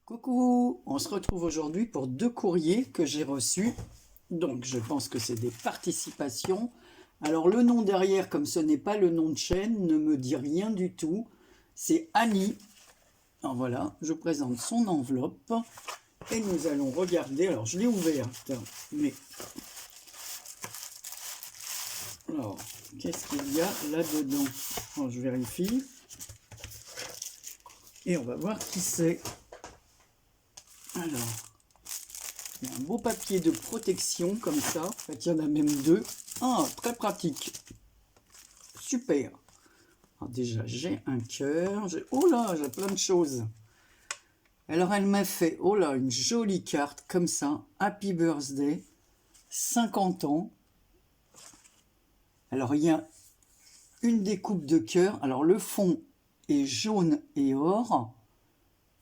Coucou, on se retrouve aujourd'hui pour 2 courriers que j'ai reçus. Donc je pense que c'est des participations. Alors le nom derrière, comme ce n'est pas le nom de chaîne, ne me dit rien du tout. C'est Annie. Alors voilà, je présente son enveloppe. Et nous allons regarder. Alors je l'ai ouverte, mais... Alors, qu'est-ce qu'il y a là-dedans? Alors, je vérifie. Et on va voir qui c'est. Alors, il y a un beau papier de protection comme ça. En fait, il y en a même 2. Ah, très pratique. Super. Alors déjà, j'ai un cœur. Oh là, j'ai plein de choses. Alors, elle m'a fait, oh là, une jolie carte comme ça. Happy birthday. 50 ans. Alors, il y a une découpe de cœur. Alors, le fond est jaune et or.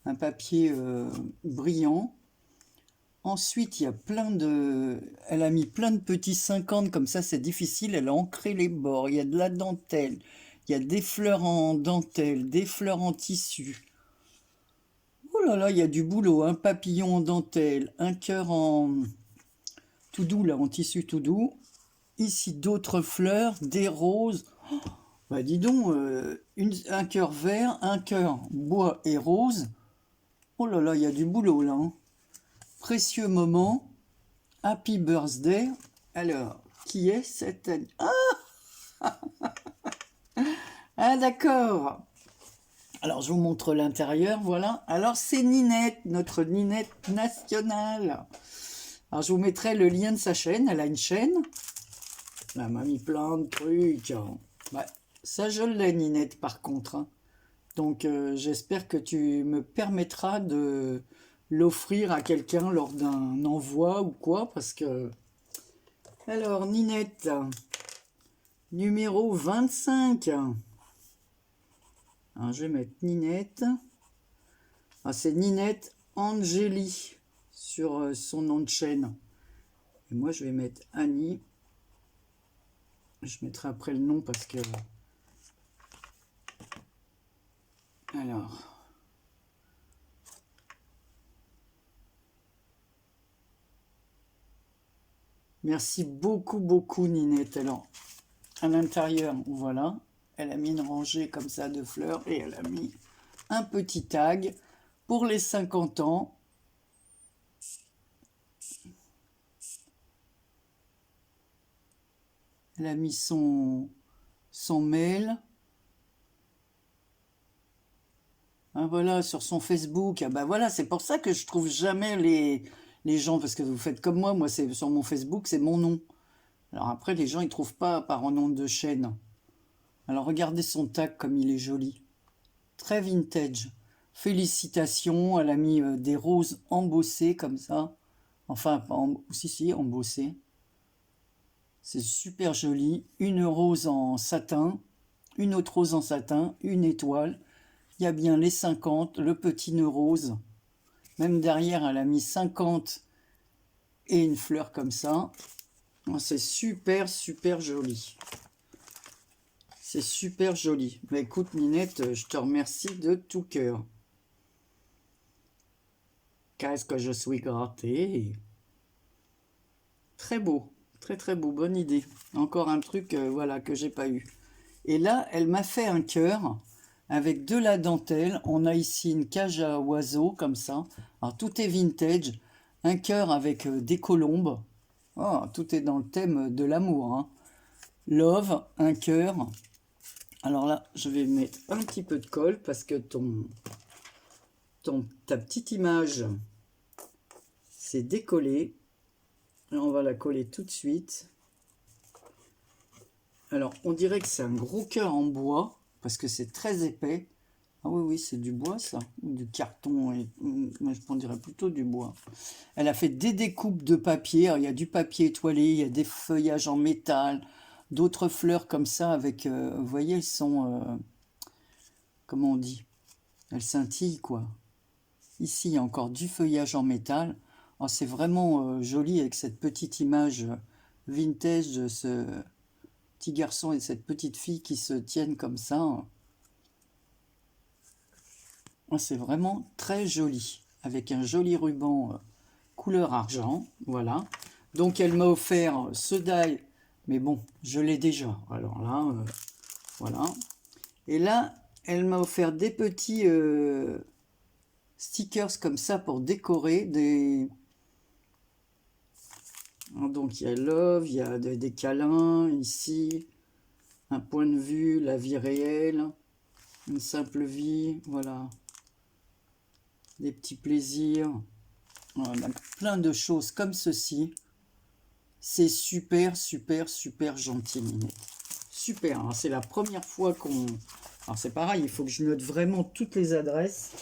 Un papier brillant. Ensuite, il y a plein de... Elle a mis plein de petits 50, comme ça c'est difficile. Elle a ancré les bords. Il y a de la dentelle. Il y a des fleurs en dentelle, des fleurs en tissu. Oh là là, il y a du boulot. Un papillon en dentelle, un cœur en... tout doux, là, en tissu tout doux. Ici, d'autres fleurs, des roses. Oh, bah dis donc, un cœur vert, un cœur bois et rose. Oh là là, il y a du boulot, là. Hein. Précieux moment. Happy birthday. Alors, qui est cette Annie? Ah d'accord. Alors, je vous montre l'intérieur, voilà. Alors, c'est Ninette, notre Ninette nationale. Alors, je vous mettrai le lien de sa chaîne. Elle a une chaîne. Là, elle m'a mis plein de trucs. Ouais, ça, je l'ai, Ninette, par contre. Hein. Donc, j'espère que tu me permettras de l'offrir à quelqu'un lors d'un envoi ou quoi, parce que... Alors, Ninette, numéro 25. Alors, je vais mettre Ninette. Ah, c'est Ninette Angélie sur son nom de chaîne. Et moi, je vais mettre Annie. Je mettrai après le nom parce que... Alors... Merci beaucoup, beaucoup, Ninette. Alors, à l'intérieur, voilà, elle a mis une rangée comme ça de fleurs et elle a mis un petit tag pour les 50 ans. Elle a mis son mail. Ah, voilà, sur son Facebook. Ah bah voilà, c'est pour ça que je trouve jamais les gens, parce que vous faites comme moi, c'est sur mon Facebook, c'est mon nom. Alors après, les gens, ils trouvent pas par nom de chaîne. Alors regardez son tag comme il est joli. Très vintage. Félicitations, elle a mis des roses embossées comme ça. Enfin, pas si, embossées. C'est super joli. Une rose en satin, une autre rose en satin, une étoile. Il y a bien les 50, le petit nœud rose. Même derrière, elle a mis 50 et une fleur comme ça. C'est super, super joli. C'est super joli. Mais écoute, Ninette, je te remercie de tout cœur. Qu'est-ce que je suis gratté. Très beau. Très, très beau. Bonne idée. Encore un truc voilà, que j'ai pas eu. Et là, elle m'a fait un cœur avec de la dentelle. On a ici une cage à oiseaux, comme ça. Alors, tout est vintage. Un cœur avec des colombes. Oh, tout est dans le thème de l'amour. Hein. Love, un cœur. Alors là, je vais mettre un petit peu de colle parce que ta petite image s'est décollée. Et on va la coller tout de suite. Alors, on dirait que c'est un gros cœur en bois parce que c'est très épais. Ah oui, oui, c'est du bois, ça. Ou du carton. Mais je dirais plutôt du bois. Elle a fait des découpes de papier. Alors, il y a du papier étoilé, il y a des feuillages en métal, d'autres fleurs comme ça avec... vous voyez, elles sont... comment on dit? Elles scintillent, quoi. Ici, il y a encore du feuillage en métal. Oh, c'est vraiment joli avec cette petite image vintage de petit garçon et cette petite fille qui se tiennent comme ça. C'est vraiment très joli, avec un joli ruban couleur argent, voilà. Donc elle m'a offert ce die, mais bon, je l'ai déjà, alors là, voilà. Et là, elle m'a offert des petits stickers comme ça pour décorer des... Donc il y a love, il y a des câlins ici, un point de vue, la vie réelle, une simple vie, voilà. Des petits plaisirs, voilà, plein de choses comme ceci. C'est super, super, super gentil, Ninette. Super, hein, c'est la première fois qu'on... Alors c'est pareil, il faut que je note vraiment toutes les adresses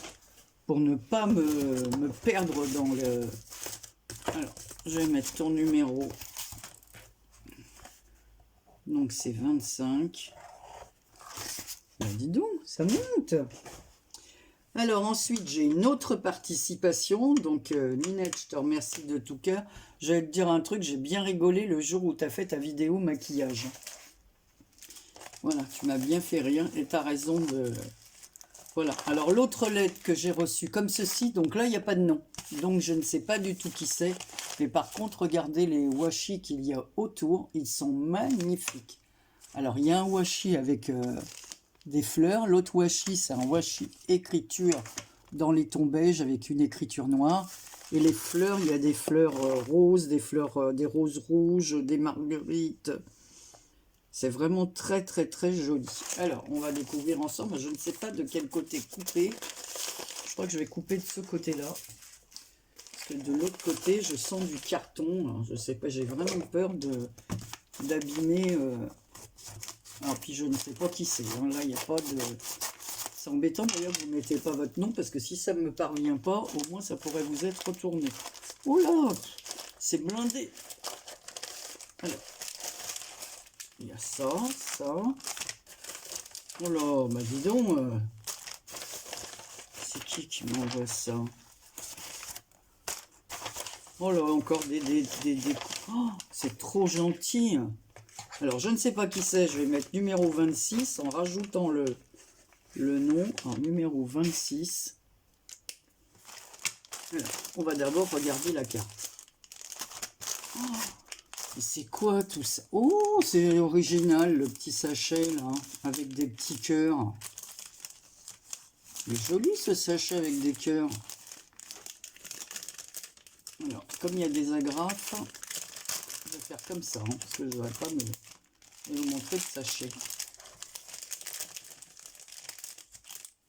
pour ne pas me perdre dans le... Alors, je vais mettre ton numéro. Donc c'est 25. Ben dis donc, ça monte. Alors ensuite, j'ai une autre participation. Donc Ninette, je te remercie de tout cœur. Je vais te dire un truc, j'ai bien rigolé le jour où tu as fait ta vidéo maquillage. Voilà, tu m'as bien fait rire et tu as raison de... Voilà, alors l'autre lettre que j'ai reçue comme ceci, donc là, il n'y a pas de nom. Donc je ne sais pas du tout qui c'est. Mais par contre, regardez les washi qu'il y a autour. Ils sont magnifiques. Alors, il y a un washi avec... des fleurs, l'autre washi c'est un washi écriture dans les tons beige avec une écriture noire, et les fleurs, il y a des fleurs roses, des fleurs, des roses rouges, des marguerites, c'est vraiment très très très joli. Alors on va découvrir ensemble, je ne sais pas de quel côté couper, je crois que je vais couper de ce côté là, parce que de l'autre côté je sens du carton. Alors, je sais pas, j'ai vraiment peur d'abîmer alors, puis je ne sais pas qui c'est. Hein. Là, il n'y a pas de... C'est embêtant d'ailleurs que vous ne mettez pas votre nom, parce que si ça ne me parvient pas, au moins ça pourrait vous être retourné. Oh là, c'est blindé. Alors, il y a ça, ça. Oh là, bah dis donc, c'est qui m'envoie ça? Oh là, encore des... Oh, c'est trop gentil. Alors, je ne sais pas qui c'est, je vais mettre numéro 26 en rajoutant le nom en numéro 26. Alors, on va d'abord regarder la carte. Oh, c'est quoi tout ça? Oh, c'est original, le petit sachet, là, avec des petits cœurs. C'est joli, ce sachet avec des cœurs. Alors, comme il y a des agrafes, je vais faire comme ça, hein, parce que je ne vais pas vous montrer le sachet.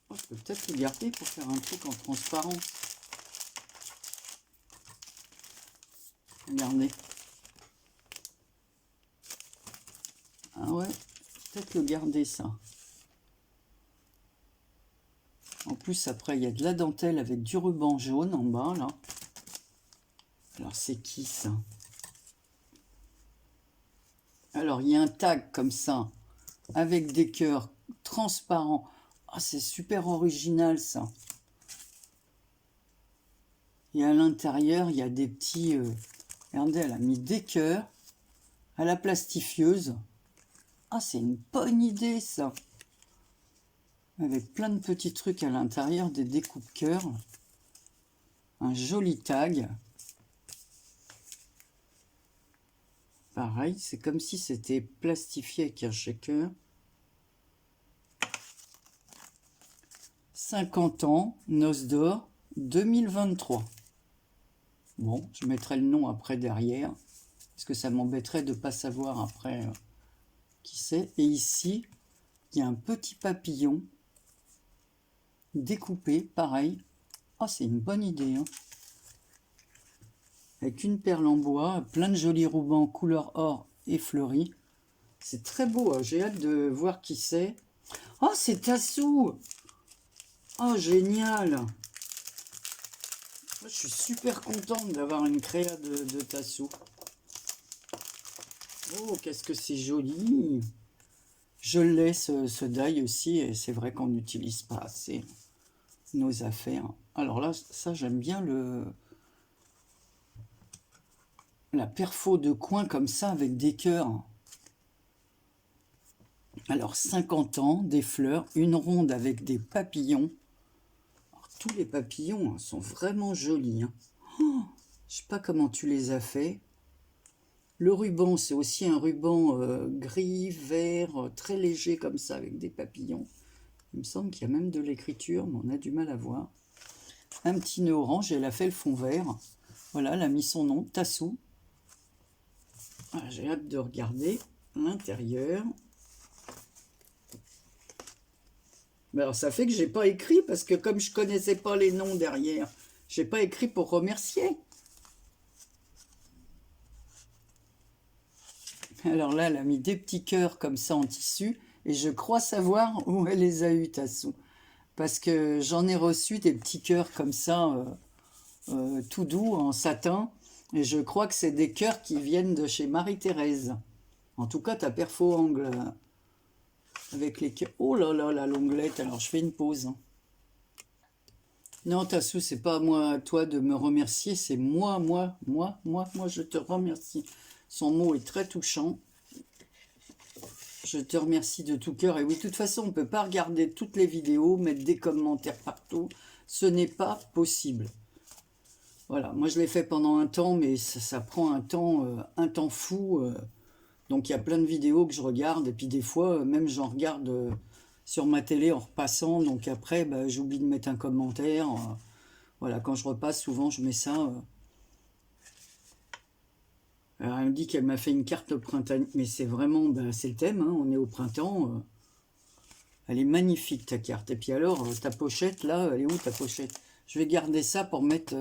Oh, je peux peut-être le garder pour faire un truc en transparent. Regardez. Ah ouais, peut-être le garder ça. En plus, après, il y a de la dentelle avec du ruban jaune en bas, là. Alors, c'est qui, ça? Alors, il y a un tag comme ça, avec des cœurs transparents. Ah, c'est super original, ça. Et à l'intérieur, il y a des petits... regardez, elle a mis des cœurs à la plastifieuse. Ah, c'est une bonne idée, ça. Avec plein de petits trucs à l'intérieur, des découpe-cœurs. Un joli tag. Pareil, c'est comme si c'était plastifié avec un shaker. 50 ans, noces d'or, 2023. Bon, je mettrai le nom après derrière, parce que ça m'embêterait de ne pas savoir après qui c'est. Et ici, il y a un petit papillon découpé, pareil. Ah, c'est une bonne idée, hein. Avec une perle en bois, plein de jolis rubans couleur or et fleuris. C'est très beau, hein. J'ai hâte de voir qui c'est. Oh, c'est Tassou! Oh, génial! Moi, je suis super contente d'avoir une créa de Tassou. Oh, qu'est-ce que c'est joli! Je l'ai, ce die aussi, et c'est vrai qu'on n'utilise pas assez nos affaires. Alors là, ça, j'aime bien la perfo de coin comme ça, avec des cœurs. Alors, 50 ans, des fleurs, une ronde avec des papillons. Alors, tous les papillons hein, sont vraiment jolis. Hein. Oh, je sais pas comment tu les as fait. Le ruban, c'est aussi un ruban gris, vert, très léger comme ça, avec des papillons. Il me semble qu'il y a même de l'écriture, mais on a du mal à voir. Un petit nœud orange, elle a fait le fond vert. Voilà, elle a mis son nom, Tassou. Voilà, j'ai hâte de regarder l'intérieur. Alors, ça fait que j'ai pas écrit, parce que comme je connaissais pas les noms derrière, j'ai pas écrit pour remercier. Alors là, elle a mis des petits cœurs comme ça en tissu, et je crois savoir où elle les a eus, Tassou. Parce que j'en ai reçu des petits cœurs comme ça, tout doux, en satin, et je crois que c'est des cœurs qui viennent de chez Marie-Thérèse. En tout cas, ta perfo-angle avec les cœurs. Oh là là, la longuelette, alors je fais une pause. Hein. Non, Tassou, c'est pas à moi, à toi de me remercier, c'est moi, je te remercie. Son mot est très touchant. Je te remercie de tout cœur. Et oui, de toute façon, on ne peut pas regarder toutes les vidéos, mettre des commentaires partout. Ce n'est pas possible. Voilà, moi je l'ai fait pendant un temps, mais ça prend un temps fou. Donc il y a plein de vidéos que je regarde, et puis des fois, même j'en regarde sur ma télé en repassant. Donc après, bah, j'oublie de mettre un commentaire. Voilà, quand je repasse, souvent je mets ça. Alors, elle me dit qu'elle m'a fait une carte printanière, mais c'est vraiment, bah, c'est le thème, hein, on est au printemps. Elle est magnifique ta carte. Et puis alors, ta pochette, là, elle est où ta pochette? Je vais garder ça pour mettre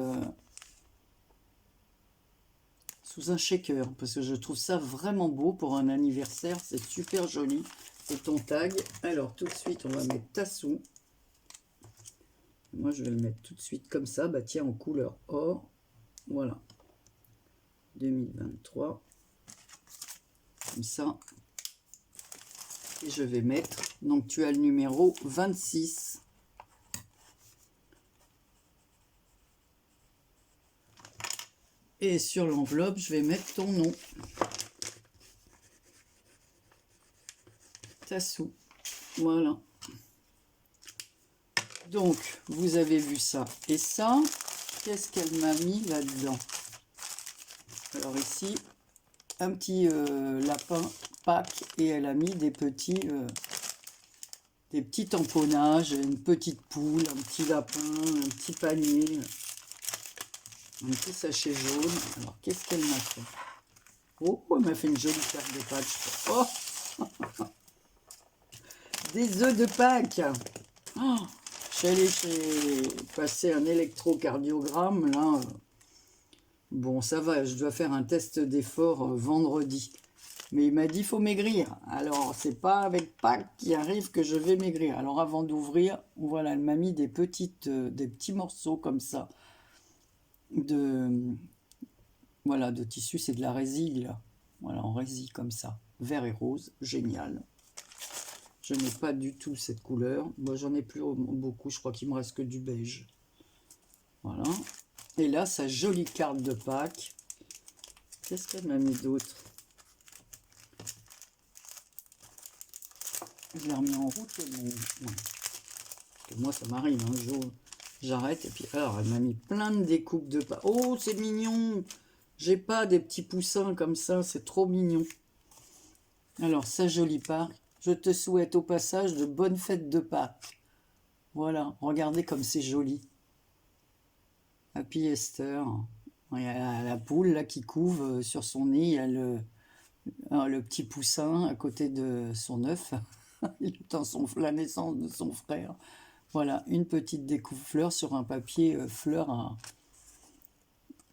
sous un shaker, parce que je trouve ça vraiment beau pour un anniversaire, c'est super joli. C'est ton tag. Alors tout de suite, on va mettre Tassou. Moi, je vais le mettre tout de suite comme ça, bah tiens, en couleur or. Voilà. 2023. Comme ça. Et je vais mettre, donc tu as le numéro 26. Et sur l'enveloppe, je vais mettre ton nom. Tassou. Voilà. Donc, vous avez vu ça et ça. Qu'est-ce qu'elle m'a mis là-dedans? Alors ici, un petit lapin Pâques et elle a mis des petits tamponnages, une petite poule, un petit lapin, un petit panier, un petit sachet jaune. Alors, qu'est-ce qu'elle m'a fait? Oh, elle m'a fait une jolie carte de Pâques. Oh, des œufs de Pâques. Oh, j'ai passé un électrocardiogramme, là. Bon, ça va, je dois faire un test d'effort vendredi. Mais il m'a dit, il faut maigrir. Alors, c'est pas avec Pâques qui arrive que je vais maigrir. Alors, avant d'ouvrir, voilà, elle m'a mis des petits morceaux comme ça. Voilà, de tissu, c'est de la résille, là. Voilà, en résille comme ça. Vert et rose, génial. Je n'ai pas du tout cette couleur. Moi, j'en ai plus beaucoup. Je crois qu'il me reste que du beige. Voilà. Et là, sa jolie carte de Pâques. Qu'est-ce qu'elle m'a mis d'autre? Je l'ai remis en route. Ouais. Moi, ça m'arrive. Un jour, j'arrête. Et puis, alors, elle m'a mis plein de découpes de Pâques. Oh, c'est mignon! J'ai pas des petits poussins comme ça. C'est trop mignon. Alors, sa jolie Pâques. Je te souhaite au passage de bonnes fêtes de Pâques. Voilà, regardez comme c'est joli. Happy Esther. Il y a la poule là qui couve sur son nez. Il y a le petit poussin à côté de son œuf. Il est dans la naissance de son frère. Voilà, une petite découpe fleur sur un papier fleur.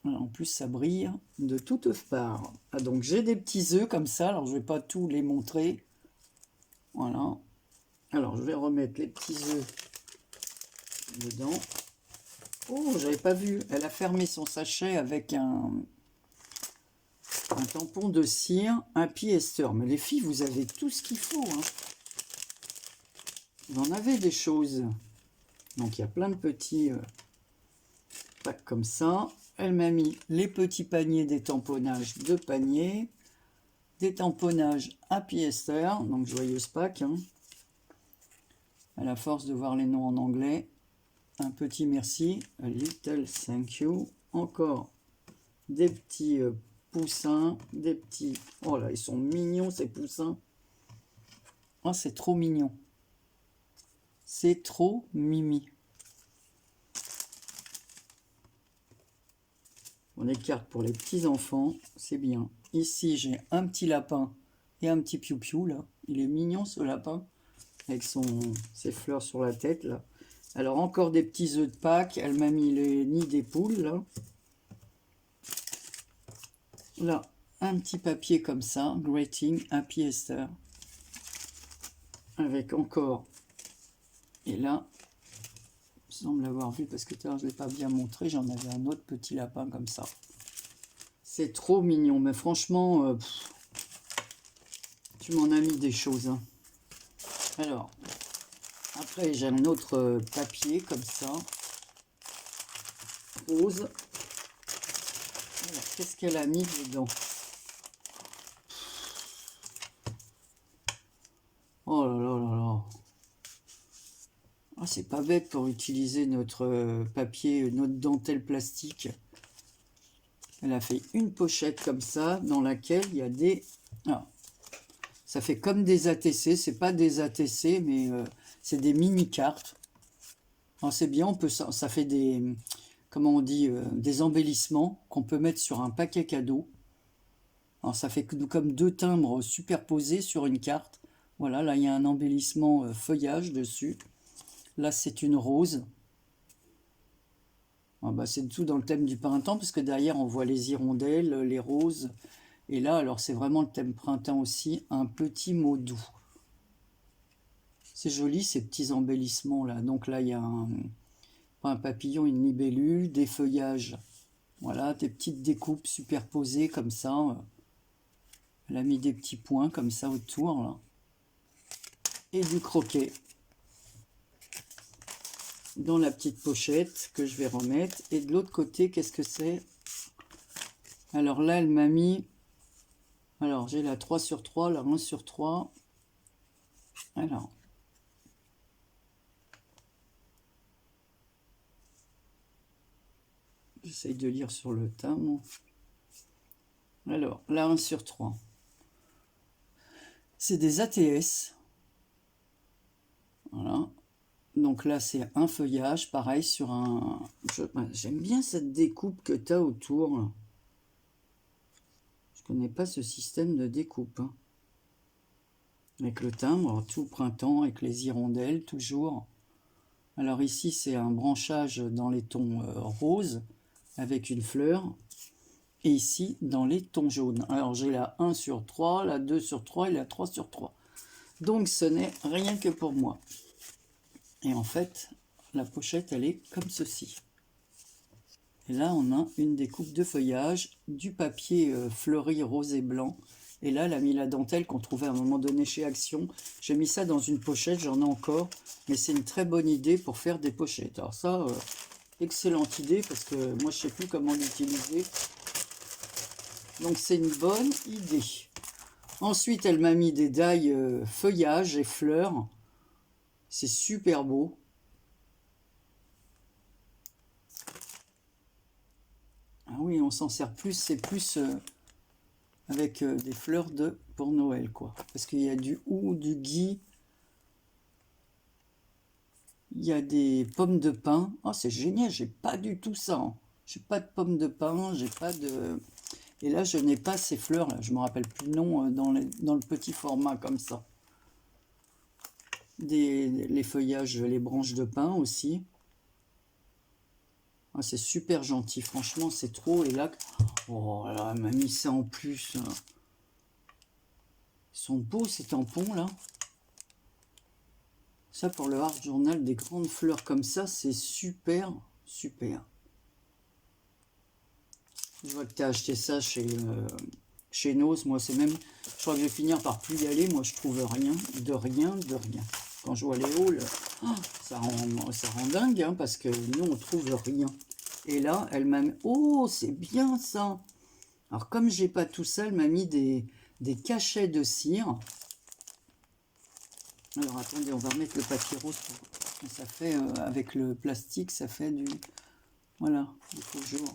Voilà, en plus, ça brille de toutes parts. Ah, donc, j'ai des petits œufs comme ça. Alors, je ne vais pas tous les montrer. Voilà. Alors, je vais remettre les petits œufs dedans. Oh, j'avais pas vu. Elle a fermé son sachet avec un tampon de cire, un piester. Mais les filles, vous avez tout ce qu'il faut. Hein. Vous en avez des choses. Donc, il y a plein de petits packs comme ça. Elle m'a mis les petits paniers des tamponnages de panier. des tamponnages Happy Esther, donc joyeuse Pâques, hein. À la force de voir les noms en anglais, un petit merci, a little thank you. Encore des petits poussins, des petits... Oh là, ils sont mignons ces poussins. Oh, c'est trop mignon. C'est trop mimi. On écarte pour les petits enfants, c'est bien. Ici, j'ai un petit lapin et un petit piou-piou, là. Il est mignon, ce lapin, avec ses fleurs sur la tête, là. Alors, encore des petits œufs de Pâques. Elle m'a mis les nids des poules, là. Là, un petit papier comme ça, Greeting Happy Esther. Avec encore... Et là, il semble l'avoir vu, parce que tout à l'heure, je ne l'ai pas bien montré. J'en avais un autre petit lapin comme ça. C'est trop mignon, mais franchement, tu m'en as mis des choses, hein. Alors, après, j'ai un autre papier comme ça, rose. Alors, qu'est-ce qu'elle a mis dedans? Oh là là là là. Ah, c'est pas bête pour utiliser notre papier, notre dentelle plastique. Elle a fait une pochette comme ça, dans laquelle il y a des... Ah, ça fait comme des ATC, c'est pas des ATC, mais c'est des mini-cartes. C'est bien, on peut, ça fait des... Comment on dit, des embellissements qu'on peut mettre sur un paquet cadeau. Alors ça fait comme deux timbres superposés sur une carte. Voilà, là il y a un embellissement feuillage dessus. Là c'est une rose. Ah bah, c'est tout dans le thème du printemps, parce que derrière on voit les hirondelles, les roses. Et là, alors c'est vraiment le thème printemps aussi, un petit mot doux. C'est joli ces petits embellissements là. Donc là il y a un papillon, une libellule, des feuillages. Voilà, des petites découpes superposées comme ça. Elle a mis des petits points comme ça autour, là. Et du croquet. Dans la petite pochette que je vais remettre. Et de l'autre côté, qu'est-ce que c'est? Alors là, elle m'a mis... Alors, j'ai la 3 sur 3, la 1 sur 3. Alors... J'essaye de lire sur le timbre. Alors, la 1 sur 3. C'est des ATS. Voilà. Donc là, c'est un feuillage, pareil, sur un... J'aime bien cette découpe que tu as autour. Là. Je connais pas ce système de découpe. Hein. Avec le timbre, tout printemps, avec les hirondelles, toujours. Alors ici, c'est un branchage dans les tons roses, avec une fleur. Et ici, dans les tons jaunes. Alors j'ai la 1 sur 3, la 2 sur 3 et la 3 sur 3. Donc ce n'est rien que pour moi. Et en fait, la pochette, elle est comme ceci. Et là, on a une découpe de feuillage, du papier fleuri rose et blanc. Et là, elle a mis la dentelle qu'on trouvait à un moment donné chez Action. J'ai mis ça dans une pochette, j'en ai encore. Mais c'est une très bonne idée pour faire des pochettes. Alors ça, excellente idée, parce que moi, je ne sais plus comment l'utiliser. Donc, c'est une bonne idée. Ensuite, elle m'a mis des dailles feuillage et fleurs. C'est super beau. Ah oui, on s'en sert plus, c'est plus avec des fleurs pour Noël, quoi. Parce qu'il y a du hou, du gui. Il y a des pommes de pin. Oh, c'est génial, j'ai pas du tout ça. Hein. J'ai pas de pommes de pin, j'ai pas de... Et là, je n'ai pas ces fleurs-là. Je me rappelle plus le nom dans le petit format comme ça. Les feuillages, les branches de pin aussi. Ah, c'est super gentil, franchement, c'est trop. Et là, oh là, elle m'a mis ça en plus. Ils sont beaux ces tampons là. Ça pour le Art Journal, des grandes fleurs comme ça, c'est super, super. Je vois que tu as acheté ça chez Noz. Moi, c'est même, je crois que je vais finir par plus y aller. Moi, je trouve rien, de rien, de rien. Quand je vois les hauls, oh, ça rend dingue, hein, parce que nous, on trouve rien. Et là, elle m'a mis... Oh, c'est bien ça. Alors, comme j'ai pas tout ça, elle m'a mis des des cachets de cire. Alors attendez, on va remettre le papier rose. Ça fait, avec le plastique, ça fait du... Voilà, du faux jour.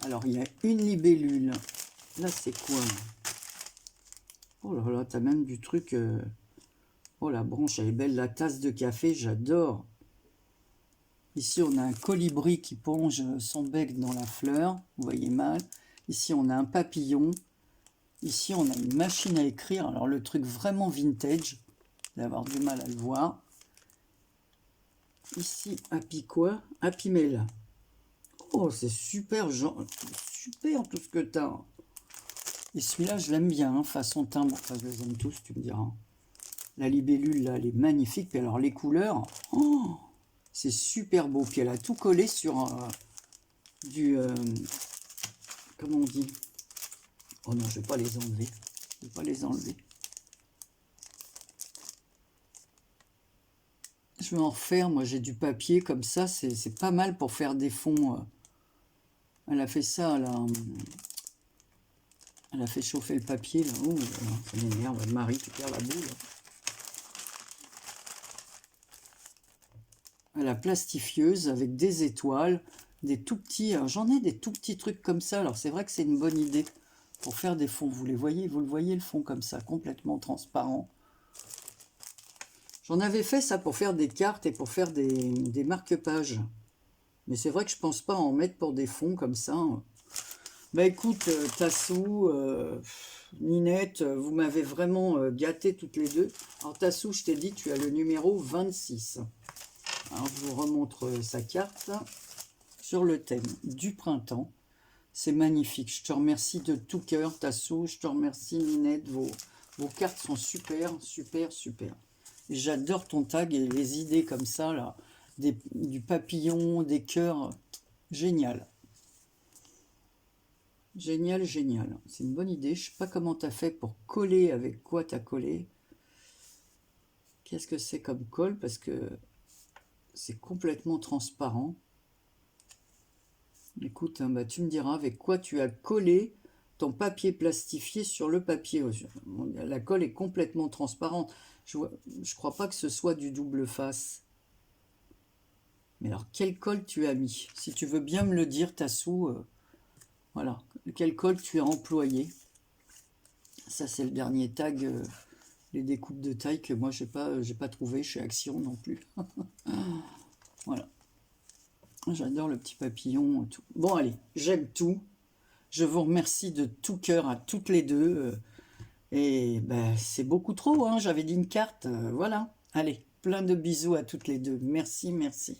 Alors, il y a une libellule. Là, c'est quoi? Oh là là, t'as même du truc... Oh, la branche, elle est belle. La tasse de café, j'adore. Ici, on a un colibri qui plonge son bec dans la fleur. Vous voyez mal. Ici, on a un papillon. Ici, on a une machine à écrire. Alors, le truc vraiment vintage. Vous allez avoir du mal à le voir. Ici, Happy quoi? Happy Mail. Oh, c'est super, super tout ce que tu as. Et celui-là, je l'aime bien, hein, façon timbre. Enfin, je les aime tous, tu me diras. La libellule, là, elle est magnifique. Puis alors, les couleurs, oh, c'est super beau. Puis elle a tout collé sur du... comment on dit? Oh non, je vais pas les enlever. Je vais pas les enlever. Je vais en refaire. Moi, j'ai du papier comme ça. C'est pas mal pour faire des fonds. Elle a fait ça, là. Elle a fait chauffer le papier, là. Oh, ça m'énerve. Marie, tu perds la boule. La plastifieuse avec des étoiles, des tout petits... J'en ai des tout petits trucs comme ça. Alors, c'est vrai que c'est une bonne idée pour faire des fonds. Vous les voyez, vous le voyez, le fond comme ça, complètement transparent. J'en avais fait ça pour faire des cartes et pour faire des marque-pages. Mais c'est vrai que je pense pas en mettre pour des fonds comme ça. Bah écoute, Tassou, Ninette, vous m'avez vraiment gâté toutes les deux. Alors Tassou, je t'ai dit, tu as le numéro 26. Alors je vous remontre sa carte sur le thème du printemps. C'est magnifique. Je te remercie de tout cœur, Tassou. Je te remercie, Ninette. Vos cartes sont super, super, super. J'adore ton tag et les idées comme ça, là. Du papillon, des cœurs. Génial. Génial, génial. C'est une bonne idée. Je ne sais pas comment tu as fait pour coller, avec quoi tu as collé. Qu'est-ce que c'est comme colle? Parce que c'est complètement transparent. Écoute, hein, bah, tu me diras avec quoi tu as collé ton papier plastifié sur le papier. La colle est complètement transparente. Je ne crois pas que ce soit du double face. Mais alors, quelle colle tu as mis? Si tu veux bien me le dire, Tassou, voilà. Quelle colle tu as employé? Ça, c'est le dernier tag, les découpes de taille que moi, j'ai pas trouvé chez Action non plus. Voilà. J'adore le petit papillon et tout. Bon, allez, j'aime tout. Je vous remercie de tout cœur à toutes les deux. Et ben, c'est beaucoup trop, hein. J'avais dit une carte. Voilà. Allez, plein de bisous à toutes les deux. Merci, merci.